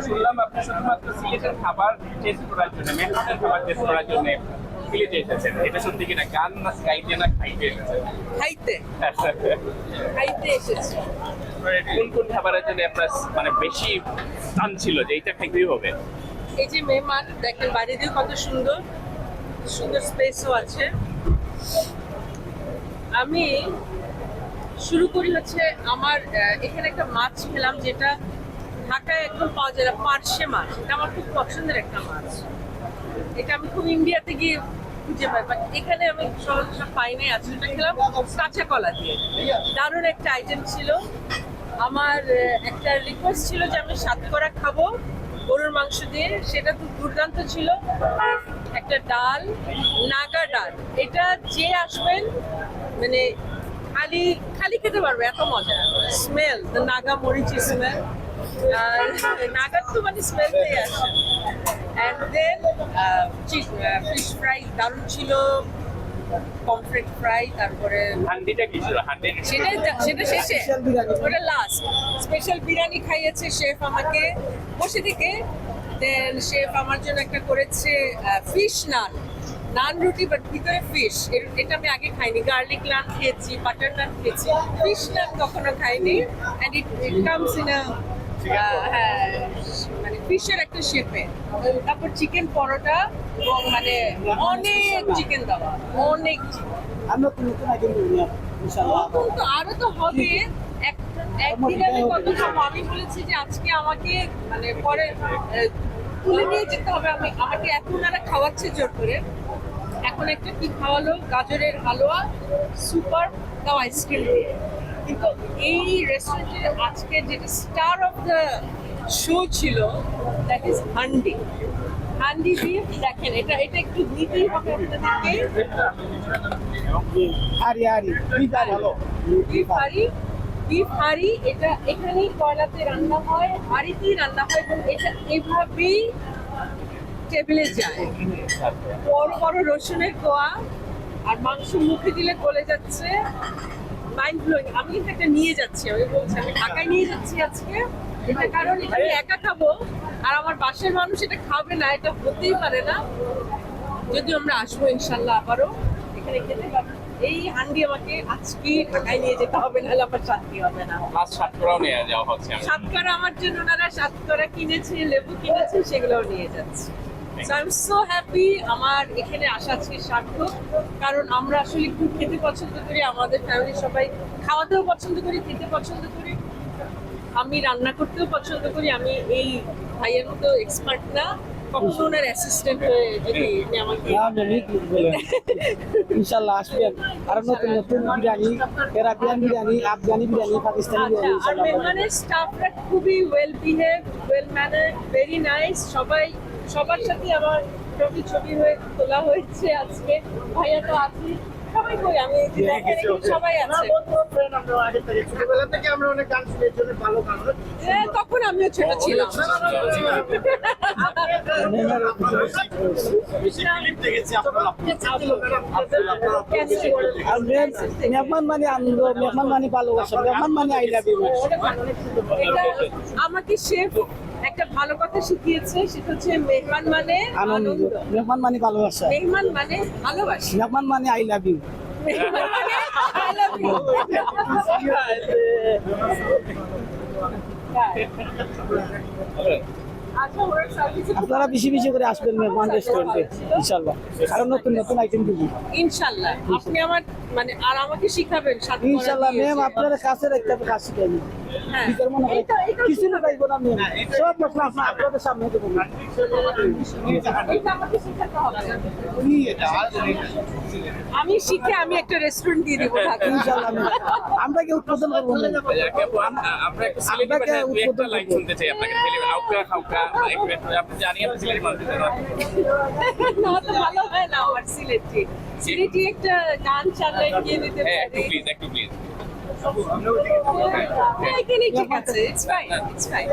শুনলাম আপনি শুধুমাত্র সিলেটের খাবার টেস্ট করার জন্য, মেহমানের খাবার টেস্ট করার জন্য সিলেটে এসেছেন। এটা সত্যি কিনা? গান না গাইতে না খাইতে এসেছেন? খাইতে খাইতে এসেছি। কোন কোন খাবারের জন্য আপনার মানে বেশি টান ছিল যে এইটা খাইতেই হবে? এই যে মেহমান দেখেন বাইরে দিয়ে কত সুন্দর সুন্দর স্পেসও আছে। আমি শুরু করি হচ্ছে আমার এখানে একটা মাছ খেলাম যেটা ঢাকায় একদম পাওয়া যায় না, পার্শে মাছ। এটা আমার খুব পছন্দের একটা মাছ। এটা আমি খুব ইন্ডিয়াতে গিয়ে খুঁজে পাই, বাট এখানে আমি সহজ পাই নাই। আছে এটা খেলাম কাঁচা কলা দিয়ে, দারুণ একটা আইটেম ছিল। আমার একটা রিকোয়েস্ট ছিল যে আমি সাতকরা খাবো গরুর মাংস দিয়ে, সেটা তো দুর্দান্ত ছিল। একটা ডাল, নাগা ডাল, এটা যে আসবেন মানে খালি খালি খেতে পারবে, এত মজা। স্মেল, নাগা মরিচি স্মেল, আর নাগার তো মানে স্মেলটাই আসে। অ্যান্ড দেন ফিশ ফ্রাই দারুণ ছিল, পমফ্রেট ফ্রাই, তারপরে হান্ডিটা কি ছিল? হান্ডি সেটা শেষে, ওটা লাস্ট। স্পেশাল বিরিয়ানি খাইয়েছে শেফ আমাকে বসে থেকে। দেন শেফ আমার জন্য একটা করেছে ফিশ নান, নান রুটি বাট ভিতরে ফিশ। এটা আমি আগে খাইনি। গার্লিক নান খেয়েছি, বাটার নান খেয়েছি, ফিশ নান কখনো খাইনি। অ্যান্ড ইট কামস ইন হ্যাঁ মানে ফিশের একটা শেপে। তারপর চিকেন পরোটা, এবং মানে অনেক চিকেন দেওয়া, অনেক নতুন তো আরো তো হবে। একদিন আমি কত খাবো? আমি বলেছি যে আজকে আমাকে মানে পরে তুলে নিয়ে যেতে হবে। আমাকে এখন ওনারা খাওয়াচ্ছে জোর করে। এখন একটা কি খাওয়ালো, গাজরের হালুয়া, সুপার, তাও আইসক্রিম দিয়ে। কিন্তু এই রেস্টুরেন্টের আজকে যেটা স্টার অফ দ্য শো ছিল, that is handi. Handi beef দেখেন, এটা একটু দিতেই হবে আপনাদেরকে। বিফ হাঁড়ি, এটা এখানেই কয়লাতে রান্না হয়, হাঁড়িতেই রান্না হয়, এবং এটা এভাবেই টেবিলে যায়। বড় বড় রসুনের কোয়া, আর মাংস মুখে দিলে গলে যাচ্ছে। Mind blowing. আমি কিন্তু একটা নিয়ে যাচ্ছি, আমি বলছি আমি ঢাকায় নিয়ে যাচ্ছি আজকে। এটা কারণ এটা আমি একা খাবো, আর আমার বাসার মানুষ এটা খাবে না, এটা হতেই পারে না। যদি আমরা আসবো ইনশাল্লাহ আবারও এখানে খেতে পারবো। এই হান্ডি আমাকে আজকে ঢাকায় নিয়ে যেতে হবে, নাহলে আমার শান্তি হবে না। সাতকরাও নিয়ে যাওয়া হচ্ছে। সাতকরা আমার জন্য ওনারা সাতকরা কিনেছে, লেবু কিনেছে, সেগুলোও নিয়ে যাচ্ছে। So I'm so happy আমার এখানে আসা আজকে সার্থক। কারণ আমরা আসলে খুব খেতে পছন্দ করি, আমাদের ফ্যামিলির সবাই খাওয়াতেও পছন্দ করি, খেতে পছন্দ করি, আমি রান্না করতেও পছন্দ করি। আমি এই ভাইয়ের মতো এক্সপার্ট না, কখনো ওনার অ্যাসিস্ট্যান্ট হয়ে যদি আমাকে ইনশাআল্লাহ আসবেন। আর নতুন নতুন বিরিয়ানি, আরাবিয়ান বিরিয়ানি, আফগানি বিরিয়ানি, পাকিস্তানি বিরিয়ানি। আর মেহমানের স্টাফরা খুবই well behave, well manner, very nice. সবার সাথে আমার ছবি হয়ে তোলা হয়েছে আজকে। ভাইয়া তো আছে, সবাই কই আমি সবাই আছে। তখন আমিও ছোট ছিলাম। মেহমান মানে আনন্দ, মেহমান মানে ভালোবাসা, মেহমান মানে আই লাভ ইউ। আমাকে শেফ একটা ভালো কথা শিখিয়েছে, সেটা হচ্ছে মেহমান মানে আনন্দ, মেহমান মানে ভালোবাসা, মেহমান মানে ভালোবাসা, মেহমান মানে আই লাভ ইউ, মেহমান মানে আই লাভ ইউ। আচ্ছা ওরা সার্ভিস আপনারা বেশি বেশি করে আসবেন মেহমান রেস্টুরেন্টে ইনশাল্লাহ, আরো নতুন নতুন আইটেম দিব ইনশাল্লাহ আপনি আমার মানে আর আমাকে শিখাবেন সাথে ইনশাল্লাহ ম্যাম, আপনারা কাছে রাখতে হবে, কাজ শিখাইনি হ্যাঁ ভিতর মনে করেন কিছু না পাইবো না ম্যাম, সব মশলা আপনাদের সামনে দেবো। এটা আমাকে শিখাতে হবে আমি শিখে আমি একটা রেস্টুরেন্ট দিয়ে দেবো ঢাকায়। ইনশাল্লাহ ম্যাম, আমরা কি উৎপাদন করবো না? আমরা একটা সিলেটি ভাষায় দুই একটা লাইন শুনতে চাই আপনাকে। আউকা খাউকা আপনি জানি আপনি সিলেটি মানুষ না তো ভালো হয় না আমার সিলেটি সিলেটি একটা গান চালিয়ে গিয়ে দিতে হ্যাঁ একটু পারি প্লিজ একটু প্লিজ এখানেই ঠিক আছে ইটস ফাইন ইটস ফাইন